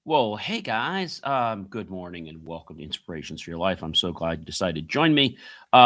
Well, hey guys, good morning and welcome to Inspirations for Your Life. I'm so glad you decided to join me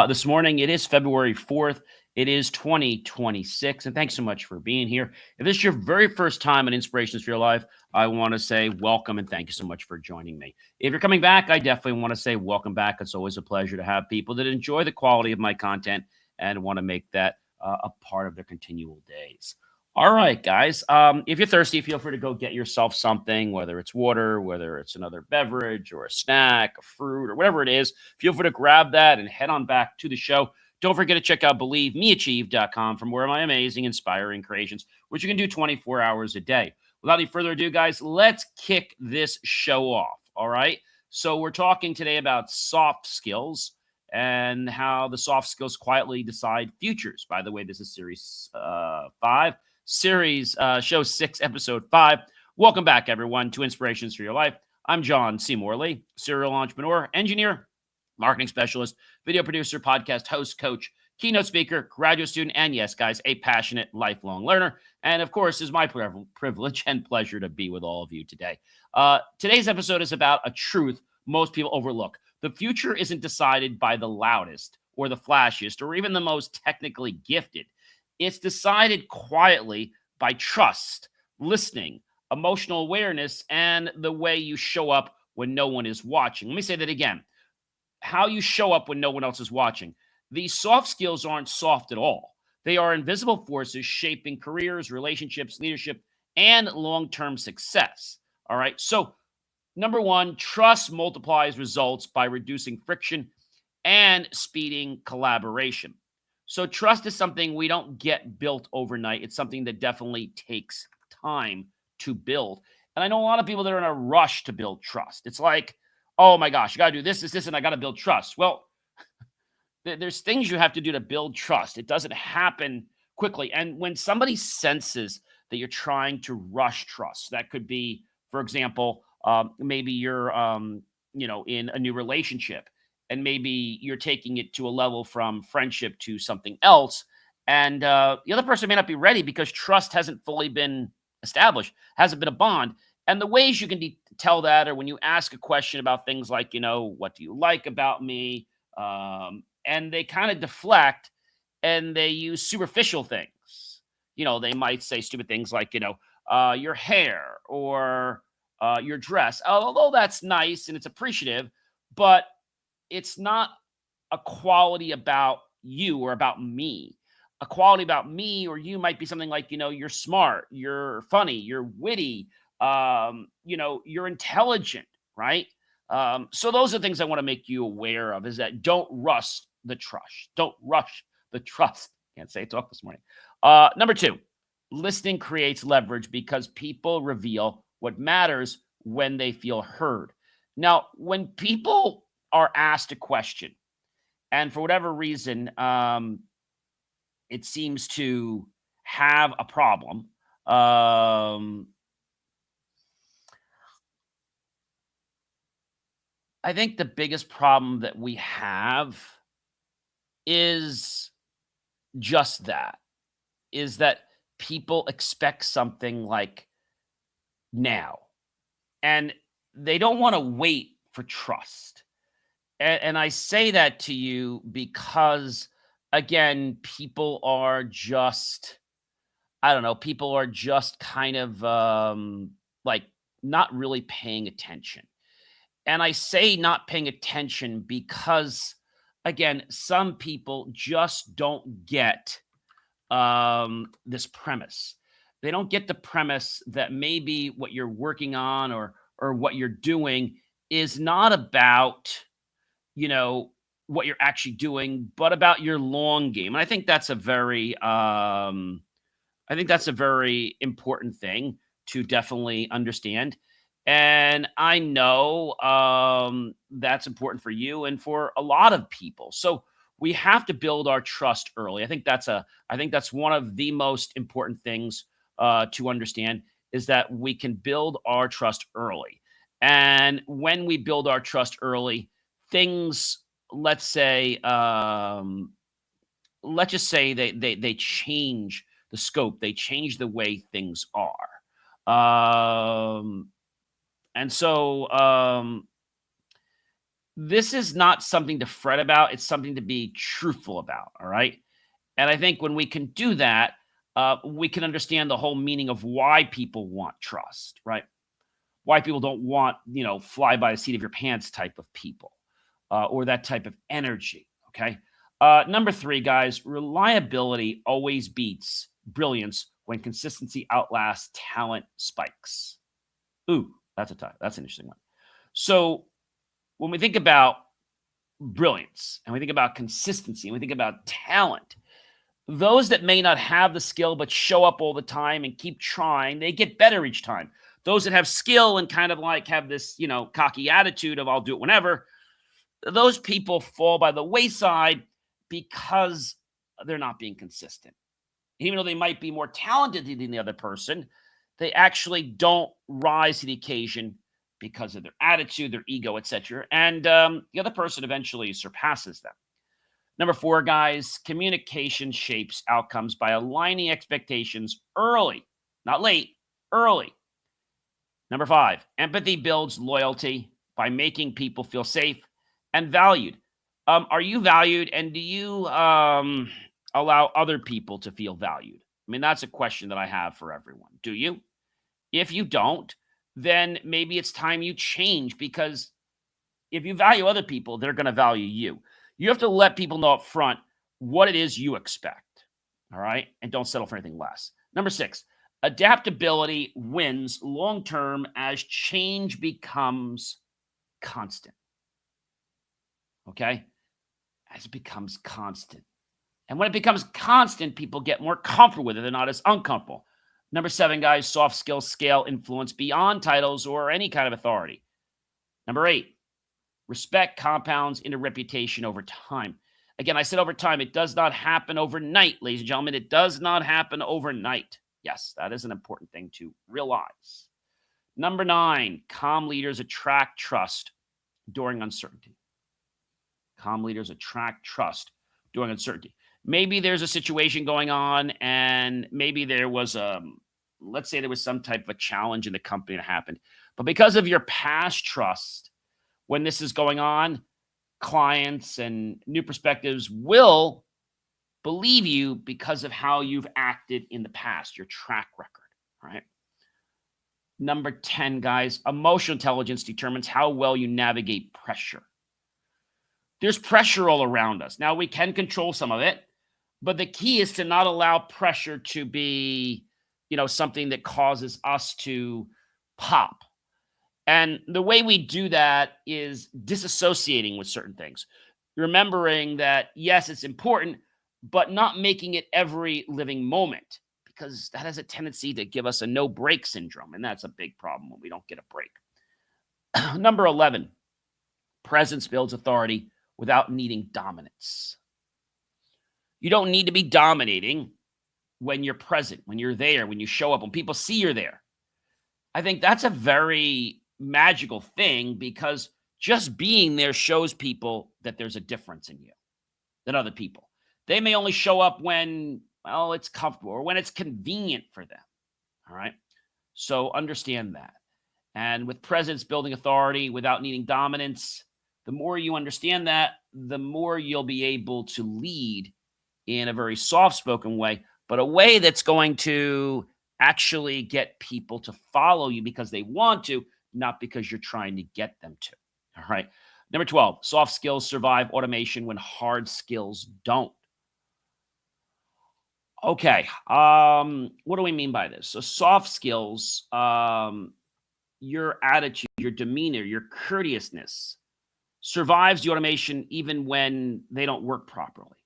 this morning. It is February 4th. It is 2026. And thanks so much for being here. If this is your very first time at Inspirations for Your Life, I want to say welcome and thank you so much for joining me. If you're coming back, I definitely want to say welcome back. It's always a pleasure to have people that enjoy the quality of my content and want to make that a part of their continual days. All right, guys. If you're thirsty, feel free to go get yourself something, whether it's water, whether it's another beverage or a snack, a fruit, or whatever it is. Feel free to grab that and head on back to the show. Don't forget to check out BelieveMeAchieve.com for more of my amazing, inspiring creations, which you can do 24 hours a day. Without any further ado, guys, let's kick this show off. All right. So, we're talking today about soft skills and how the soft skills quietly decide futures. By the way, this is series 5. Show 6, episode 5. Welcome back, everyone, to Inspirations for Your Life. I'm John C. Morley, serial entrepreneur, engineer, marketing specialist, video producer, podcast host, coach, keynote speaker, graduate student, and yes, guys, a passionate lifelong learner. And of course, it's my privilege and pleasure to be with all of you today. Today's episode is about a truth most people overlook. The future isn't decided by the loudest or the flashiest or even the most technically gifted. It's decided quietly by trust, listening, emotional awareness, and the way you show up when no one is watching. Let me say that again. How you show up when no one else is watching. These soft skills aren't soft at all. They are invisible forces shaping careers, relationships, leadership, and long term success. All right. So, number one, trust multiplies results by reducing friction and speeding collaboration. So trust is something we don't get built overnight. It's something that definitely takes time to build. And I know a lot of people that are in a rush to build trust. It's like, oh my gosh, you got to do this, and I got to build trust. Well, there's things you have to do to build trust. It doesn't happen quickly. And when somebody senses that you're trying to rush trust, that could be, for example, maybe you're, in a new relationship, and maybe you're taking it to a level from friendship to something else, and the other person may not be ready because trust hasn't fully been established, hasn't been a bond. And the ways you can tell that are when you ask a question about things like, what do you like about me? And they kind of deflect and they use superficial things. They might say stupid things like, your hair or your dress. Although that's nice and it's appreciative, but it's not a quality about you or about me. A quality about me or you might be something like, you're smart, you're funny, you're witty, you're intelligent, right? So those are things I want to make you aware of, is that don't rush the trust. Don't rush the trust. Can't say talk this morning. Number two, listening creates leverage because people reveal what matters when they feel heard. Now, when people are asked a question, and for whatever reason, it seems to have a problem. I think the biggest problem that we have is just that, is that people expect something like now, and they don't want to wait for trust. And I say that to you because, again, people are just, I don't know, people are just kind of like not really paying attention. And I say not paying attention because, again, some people just don't get this premise. They don't get the premise that maybe what you're working on or what you're doing is not about, you know, what you're actually doing, but about your long game. And I think that's a very important thing to definitely understand. And I know that's important for you and for a lot of people. So we have to build our trust early. I think that's one of the most important things to understand, is that we can build our trust early. And when we build our trust early, things, let's say, let's just say they change the scope, they change the way things are. And so this is not something to fret about. It's something to be truthful about. All right. And I think when we can do that, we can understand the whole meaning of why people want trust, right? Why people don't want, fly by the seat of your pants type of people or that type of energy. Okay. Number 3, guys, reliability always beats brilliance when consistency outlasts talent spikes. Ooh, that's an interesting one. So when we think about brilliance and we think about consistency and we think about talent, those that may not have the skill but show up all the time and keep trying, they get better each time. Those that have skill and kind of like have this, cocky attitude of I'll do it whenever, those people fall by the wayside because they're not being consistent. Even though they might be more talented than the other person, they actually don't rise to the occasion because of their attitude, their ego, etc. And the other person eventually surpasses them. Number 4, guys, communication shapes outcomes by aligning expectations early, not late, early. Number 5, empathy builds loyalty by making people feel safe and valued. Are you valued, and do you allow other people to feel valued? I mean, that's a question that I have for everyone. Do you? If you don't, then maybe it's time you change, because if you value other people, they're going to value you. You have to let people know up front what it is you expect, all right? And don't settle for anything less. Number 6, adaptability wins long-term as change becomes constant, okay? As it becomes constant. And when it becomes constant, people get more comfortable with it. They're not as uncomfortable. Number 7, guys, soft skills scale influence beyond titles or any kind of authority. Number 8, respect compounds into reputation over time. Again, I said over time. It does not happen overnight, ladies and gentlemen. It does not happen overnight. Yes, that is an important thing to realize. Number 9, calm leaders attract trust during uncertainty. Calm leaders attract trust during uncertainty. Maybe there's a situation going on, and maybe there was let's say there was some type of a challenge in the company that happened. But because of your past trust, when this is going on, clients and new perspectives will believe you because of how you've acted in the past, your track record, right? Number 10, guys, emotional intelligence determines how well you navigate pressure. There's pressure all around us. Now, we can control some of it, but the key is to not allow pressure to be, something that causes us to pop. And the way we do that is disassociating with certain things. Remembering that, yes, it's important, but not making it every living moment, because that has a tendency to give us a no-break syndrome, and that's a big problem when we don't get a break. Number 11, presence builds authority without needing dominance. You don't need to be dominating when you're present, when you're there, when you show up, when people see you're there. I think that's a very magical thing, because just being there shows people that there's a difference in you than other people. They may only show up when, it's comfortable or when it's convenient for them. All right. So understand that. And with presence building authority without needing dominance, the more you understand that, the more you'll be able to lead in a very soft-spoken way, but a way that's going to actually get people to follow you because they want to, not because you're trying to get them to. All right. Number 12, soft skills survive automation when hard skills don't. Okay. What do we mean by this? So soft skills, your attitude, your demeanor, your courteousness survives the automation even when they don't work properly,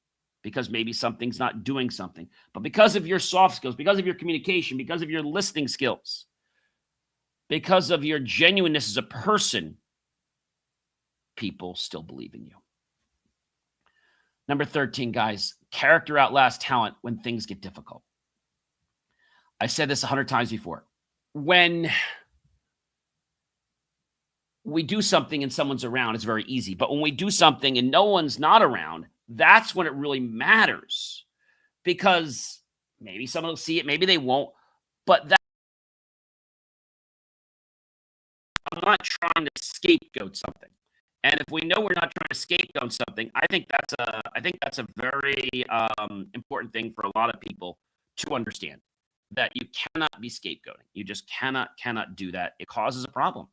because maybe something's not doing something. But because of your soft skills, because of your communication, because of your listening skills, because of your genuineness as a person, people still believe in you. Number 13, guys, character outlasts talent when things get difficult. I said this 100 times before. When we do something and someone's around, it's very easy. But when we do something and no one's not around, that's when it really matters, because maybe someone will see it, maybe they won't. But that not trying to scapegoat something. And if we know we're not trying to scapegoat something, I think that's a very important thing for a lot of people to understand, that you cannot be scapegoating. You just cannot do that. It causes a problem.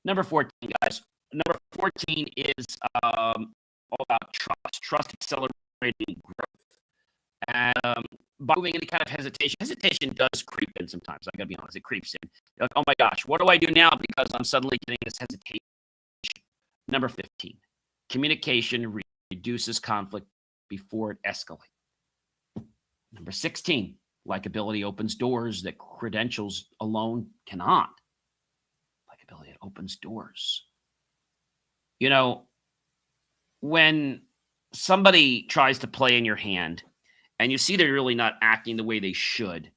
Number 14, guys. Number 14 is all about trust. Trust accelerating growth. And by moving any kind of hesitation does creep in sometimes. I gotta be honest, it creeps in. You're like, oh my gosh, what do I do now because I'm suddenly getting this hesitation? Number 15, communication reduces conflict before it escalates. Number 16, likability opens doors that credentials alone cannot. Likability opens doors. You know, when somebody tries to play in your hand and you see they're really not acting the way they should,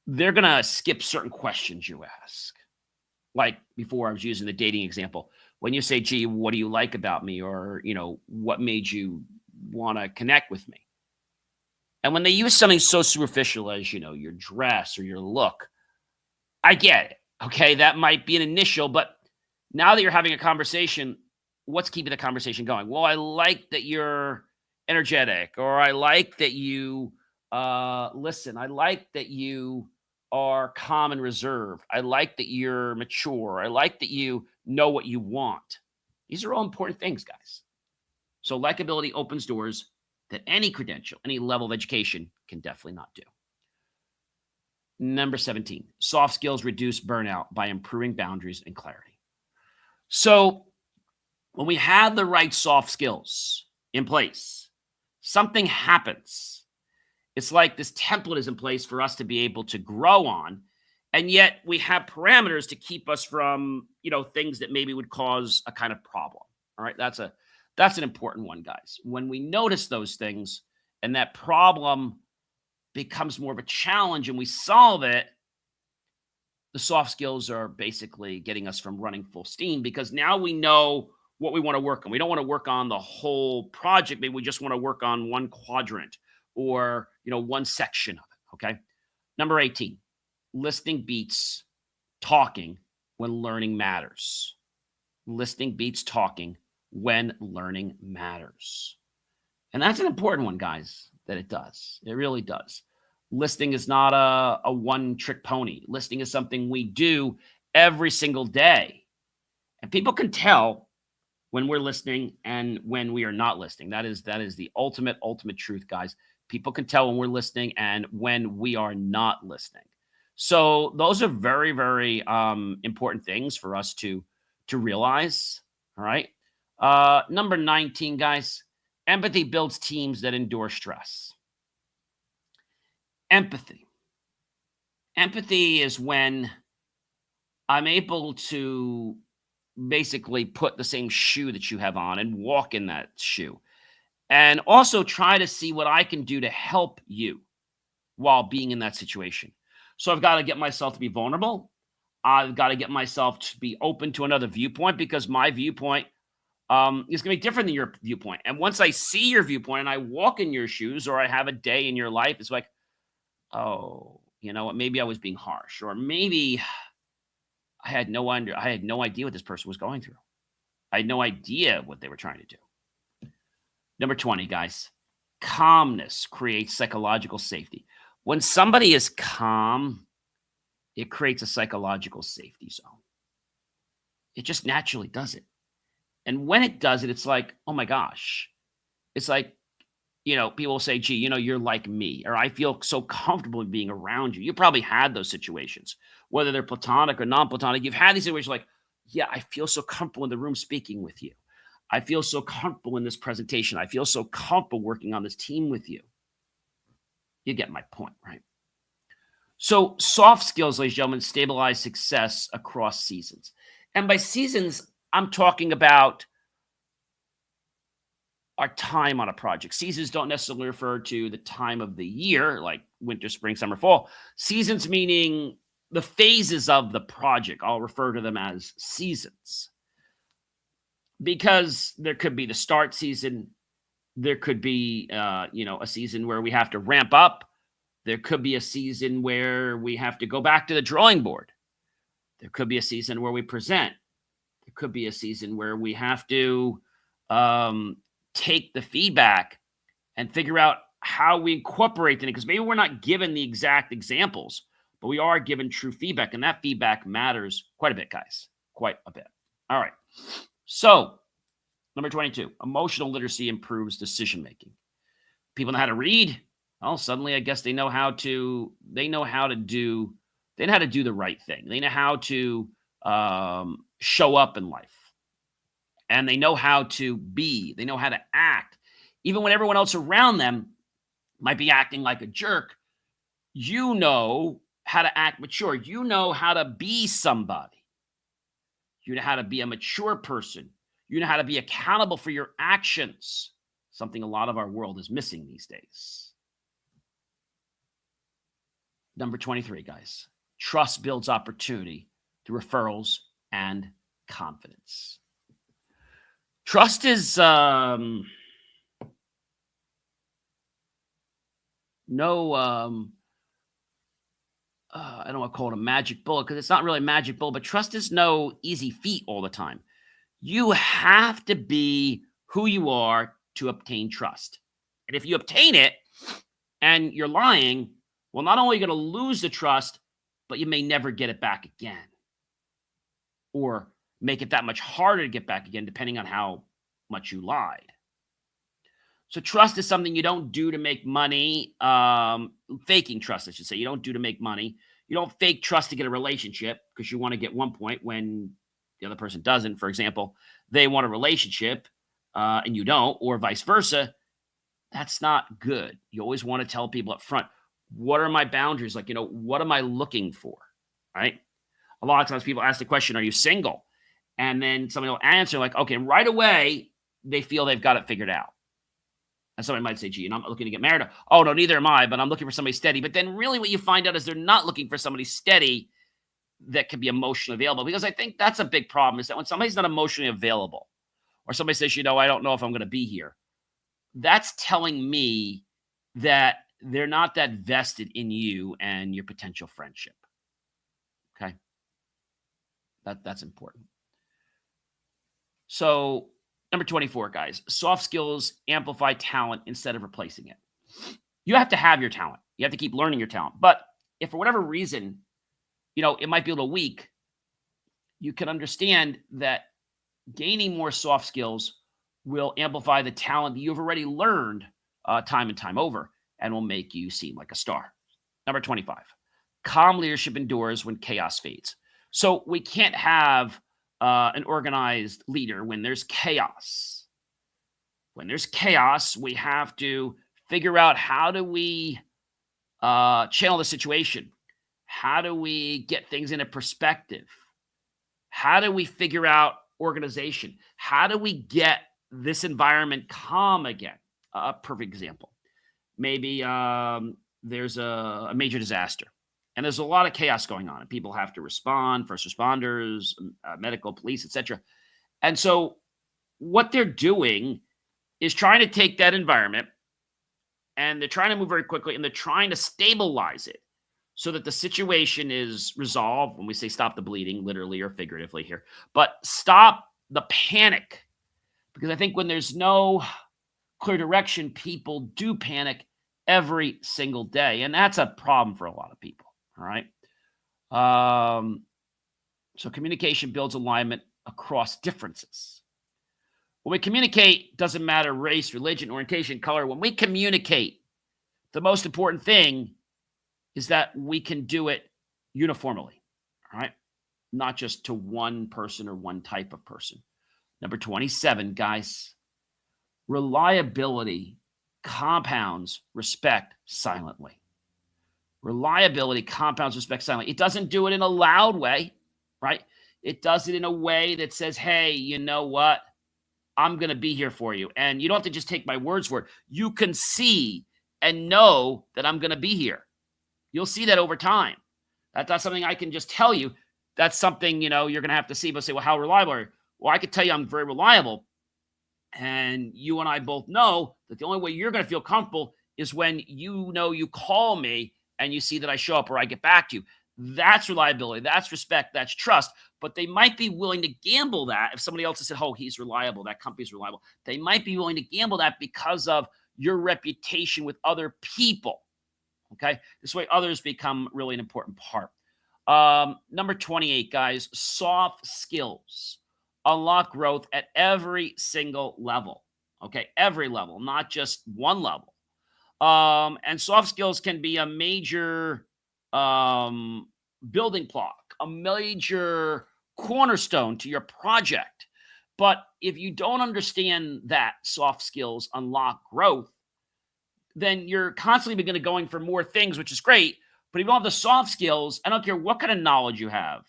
they're going to skip certain questions you ask. Like before, I was using the dating example. When you say, gee, what do you like about me? Or, what made you want to connect with me? And when they use something so superficial as, your dress or your look, I get it. Okay, that might be an initial, but now that you're having a conversation, what's keeping the conversation going? Well, I like that you're energetic, or I like that you listen. I like that you are calm and reserved. I like that you're mature. I like that you know what you want. These are all important things, guys. So likability opens doors that any credential, any level of education can definitely not do. Number 17, soft skills reduce burnout by improving boundaries and clarity. So when we have the right soft skills in place, something happens. It's like this template is in place for us to be able to grow on, and yet we have parameters to keep us from, things that maybe would cause a kind of problem. All right, that's an important one, guys. When we notice those things and that problem becomes more of a challenge and we solve it, the soft skills are basically getting us from running full steam, because now we know what we want to work on. We don't want to work on the whole project. Maybe we just want to work on one quadrant or, one section of it. Okay. Number 18, listening beats talking when learning matters. Listening beats talking when learning matters. And that's an important one, guys, that it does. It really does. Listening is not a one-trick pony. Listening is something we do every single day. And people can tell when we're listening and when we are not listening. That is the ultimate truth, guys. People can tell when we're listening and when we are not listening. So those are very, very important things for us to realize. All right. Number 19, guys, empathy builds teams that endure stress. Empathy. Empathy is when I'm able to basically put the same shoe that you have on and walk in that shoe, and also try to see what I can do to help you while being in that situation. So I've got to get myself to be vulnerable. I've got to get myself to be open to another viewpoint, because my viewpoint is going to be different than your viewpoint. And once I see your viewpoint and I walk in your shoes, or I have a day in your life, it's like, oh, you know what? Maybe I was being harsh, or maybe I had no idea what this person was going through. I had no idea what they were trying to do. Number 20, guys, calmness creates psychological safety. When somebody is calm, it creates a psychological safety zone. It just naturally does it. And when it does it, it's like, oh my gosh. It's like, people will say, gee, you're like me, or I feel so comfortable being around you. You probably had those situations, whether they're platonic or non-platonic. You've had these situations like, yeah, I feel so comfortable in the room speaking with you. I feel so comfortable in this presentation. I feel so comfortable working on this team with you. You get my point, right? So soft skills, ladies and gentlemen, stabilize success across seasons. And by seasons, I'm talking about our time on a project. Seasons don't necessarily refer to the time of the year, like winter, spring, summer, fall. Seasons meaning the phases of the project. I'll refer to them as seasons, because there could be the start season. There could be, a season where we have to ramp up. There could be a season where we have to go back to the drawing board. There could be a season where we present. There could be a season where we have to take the feedback and figure out how we incorporate it, because maybe we're not given the exact examples, but we are given true feedback, and that feedback matters quite a bit, guys, quite a bit. All right. So number 22, emotional literacy improves decision-making. People know how to read. Well, suddenly I guess they know how to do the right thing. They know how to show up in life, and they know how to be. They know how to act. Even when everyone else around them might be acting like a jerk, you know how to act mature. You know how to be somebody. You know how to be a mature person. You know how to be accountable for your actions, something a lot of our world is missing these days. Number 23, guys. Trust builds opportunity through referrals and confidence. Trust is I don't want to call it a magic bullet, because it's not really a magic bullet, but trust is no easy feat all the time. You have to be who you are to obtain trust. And if you obtain it and you're lying, well, not only are you going to lose the trust, but you may never get it back again, or make it that much harder to get back again, depending on how much you lied. So trust is something you don't do to make money. Faking trust, I should say. You don't do to make money. You don't fake trust to get a relationship because you want to get one point when the other person doesn't. For example, they want a relationship and you don't, or vice versa. That's not good. You always want to tell people up front, what are my boundaries? Like, what am I looking for? Right? A lot of times people ask the question, are you single? And then somebody will answer like, okay, right away, they feel they've got it figured out. And somebody might say, gee, I'm not looking to get married. Oh, no, neither am I, but I'm looking for somebody steady. But then really what you find out is they're not looking for somebody steady that can be emotionally available. Because I think that's a big problem, is that when somebody's not emotionally available, or somebody says, I don't know if I'm going to be here, that's telling me that they're not that vested in you and your potential friendship. Okay? That's important. So number 24, guys, soft skills amplify talent instead of replacing it. You have to have your talent. You have to keep learning your talent. But if for whatever reason, it might be a little weak, you can understand that gaining more soft skills will amplify the talent that you've already learned time and time over, and will make you seem like a star. Number 25, calm leadership endures when chaos fades. So we can't have an organized leader when there's chaos. When there's chaos, we have to figure out, how do we channel the situation? How do we get things into perspective? How do we figure out organization? How do we get this environment calm again? A perfect example. Maybe there's a major disaster, and there's a lot of chaos going on, and people have to respond, first responders, medical, police, etc. And so what they're doing is trying to take that environment, and they're trying to move very quickly, and they're trying to stabilize it so that the situation is resolved. When we say stop the bleeding, literally or figuratively here, but stop the panic. Because I think when there's no clear direction, people do panic every single day. And that's a problem for a lot of people. All right. So communication builds alignment across differences. When we communicate, doesn't matter race, religion, orientation, color. When we communicate, the most important thing is that we can do it uniformly. All right. Not just to one person or one type of person. Number 27, guys, reliability compounds respect silently. Reliability compounds respect silently. It doesn't do it in a loud way, right? It does it in a way that says, hey, you know what? I'm going to be here for you. And you don't have to just take my words for it. You can see and know that I'm going to be here. You'll see that over time. That's not something I can just tell you. That's something, you're going to have to see. But say, well, how reliable are you? Well, I could tell you I'm very reliable. And you and I both know that the only way you're going to feel comfortable is when you call me and you see that I show up or I get back to you. That's reliability. That's respect. That's trust. But they might be willing to gamble that if somebody else has said, oh, he's reliable, that company's reliable. They might be willing to gamble that because of your reputation with other people. Okay. This way, others become really an important part. Number 28, guys, soft skills unlock growth at every single level. Okay. Every level, not just one level. And soft skills can be a major building block, a major cornerstone to your project. But if you don't understand that soft skills unlock growth, then you're constantly going to going for more things, which is great. But if you don't have the soft skills, I don't care what kind of knowledge you have,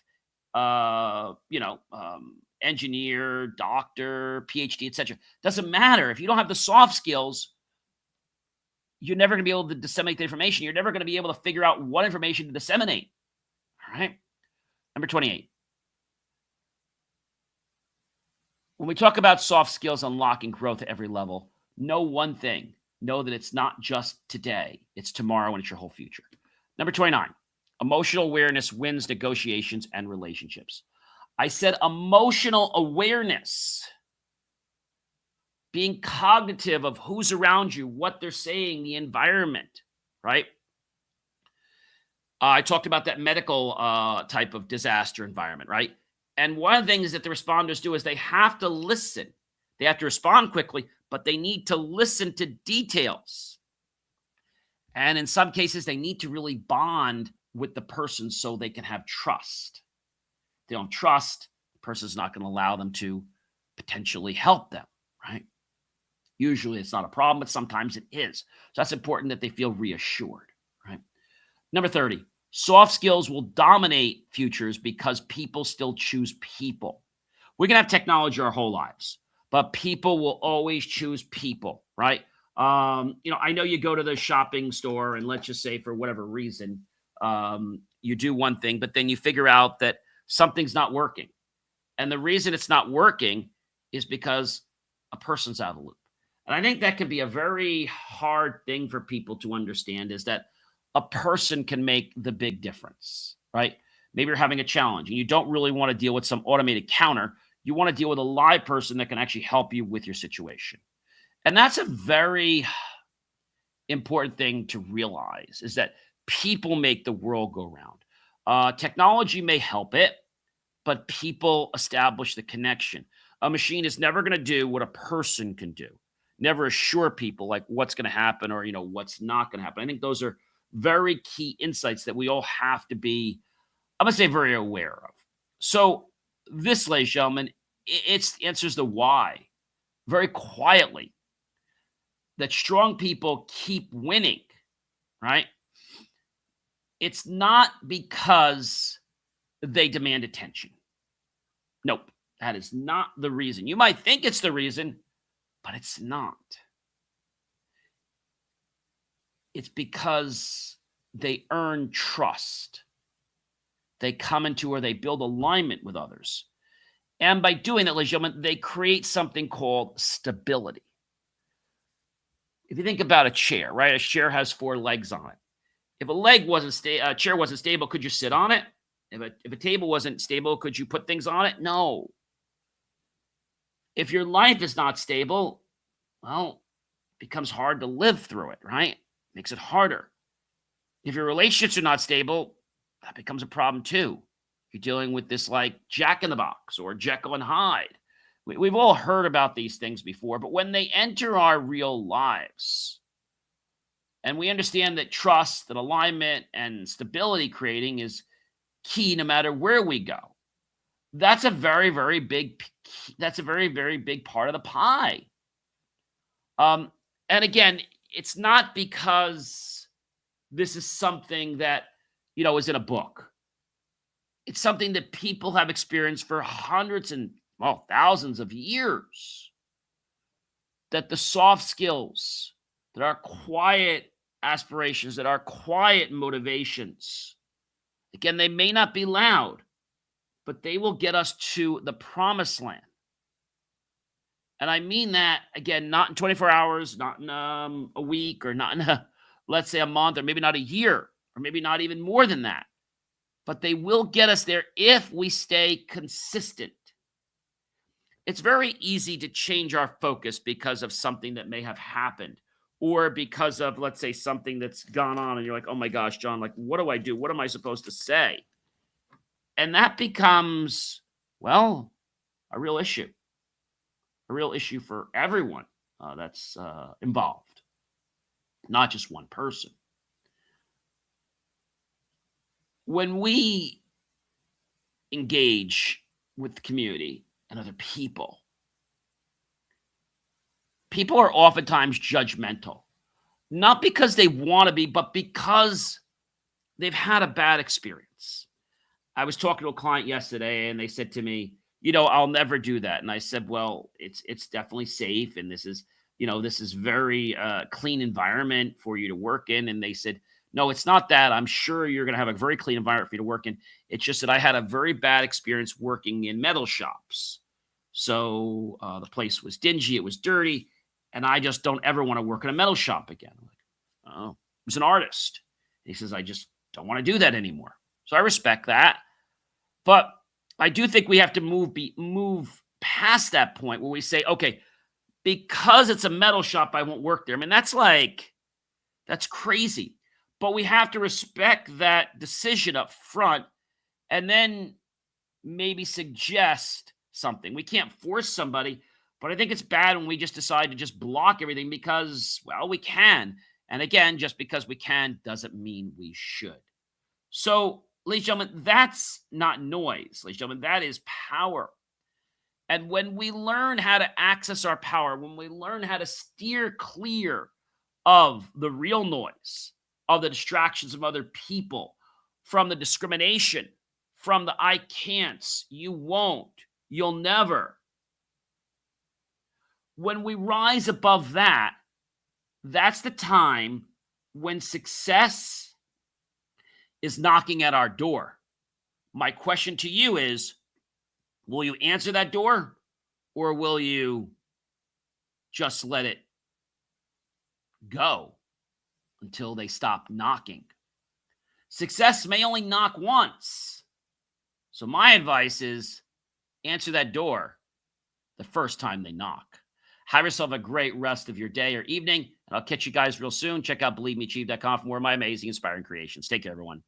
engineer, doctor, PhD, etc. Doesn't matter. If you don't have the soft skills, you're never going to be able to disseminate the information. You're never going to be able to figure out what information to disseminate. All right. Number 28. When we talk about soft skills unlocking growth at every level, know one thing. Know that it's not just today. It's tomorrow and it's your whole future. Number 29. Emotional awareness wins negotiations and relationships. I said emotional awareness. Being cognitive of who's around you, what they're saying, the environment, right? I talked about that medical type of disaster environment, right? And one of the things that the responders do is they have to listen. They have to respond quickly, but they need to listen to details. And in some cases, they need to really bond with the person so they can have trust. If they don't trust, the person's not going to allow them to potentially help them, right? Usually it's not a problem, but sometimes it is. So that's important that they feel reassured, right? Number 30, soft skills will dominate futures because people still choose people. We can have technology our whole lives, but people will always choose people, right? I know you go to the shopping store and let's just say for whatever reason, you do one thing, but then you figure out that something's not working. And the reason it's not working is because a person's out of the loop. And I think that can be a very hard thing for people to understand is that a person can make the big difference, right? Maybe you're having a challenge and you don't really want to deal with some automated counter. You want to deal with a live person that can actually help you with your situation. And that's a very important thing to realize is that people make the world go round. Technology may help it, but people establish the connection. A machine is never going to do what a person can do. Never assure people like what's going to happen or, what's not going to happen. I think those are very key insights that we all have to be, I'm going to say, very aware of. So this, ladies and gentlemen, it answers the why very quietly. That strong people keep winning, right? It's not because they demand attention. Nope, that is not the reason. You might think it's the reason, but it's not. It's because they earn trust. They come into or they build alignment with others. And by doing that, ladies and gentlemen, they create something called stability. If you think about a chair, right? A chair has 4 legs on it. If a chair wasn't stable, could you sit on it? If a table wasn't stable, could you put things on it? No. If your life is not stable, well, it becomes hard to live through it, right? Makes it harder. If your relationships are not stable, that becomes a problem too. You're dealing with this like Jack in the Box or Jekyll and Hyde. We've all heard about these things before, but when they enter our real lives, and we understand that trust and alignment and stability creating is key no matter where we go, that's a very, very big part of the pie. And again, it's not because this is something that, is in a book. It's something that people have experienced for hundreds and, thousands of years. That the soft skills, that our quiet aspirations, that our quiet motivations, again, they may not be loud, but they will get us to the promised land. And I mean that, again, not in 24 hours, not in a week, or not in, let's say, a month, or maybe not a year, or maybe not even more than that. but they will get us there if we stay consistent. It's very easy to change our focus because of something that may have happened or because of, let's say, something that's gone on and you're like, oh my gosh, John, like, what do I do? What am I supposed to say? And that becomes, well, a real issue for everyone that's involved, not just one person. When we engage with the community and other people, people are oftentimes judgmental, not because they want to be, but because they've had a bad experience. I was talking to a client yesterday and they said to me, I'll never do that. And I said, well, it's definitely safe. And this is very clean environment for you to work in. And they said, no, it's not that. I'm sure you're going to have a very clean environment for you to work in. It's just that I had a very bad experience working in metal shops. So the place was dingy. It was dirty. And I just don't ever want to work in a metal shop again. I'm like, oh, he was an artist. And he says, I just don't want to do that anymore. So I respect that. But I do think we have to move past that point where we say, okay, because it's a metal shop, I won't work there. I mean, that's crazy. But we have to respect that decision up front and then maybe suggest something. We can't force somebody, but I think it's bad when we just decide to just block everything because, well, we can. And again, just because we can doesn't mean we should. So, ladies and gentlemen, that's not noise. Ladies and gentlemen, that is power. And when we learn how to access our power, when we learn how to steer clear of the real noise, of the distractions of other people, from the discrimination, from the I can'ts, you won't, you'll never. When we rise above that, that's the time when success is knocking at our door. My question to you is, will you answer that door or will you just let it go until they stop knocking? Success may only knock once. So my advice is answer that door the first time they knock. Have yourself a great rest of your day or evening, and I'll catch you guys real soon. Check out BelieveMeAchieve.com for more of my amazing, inspiring creations. Take care, everyone.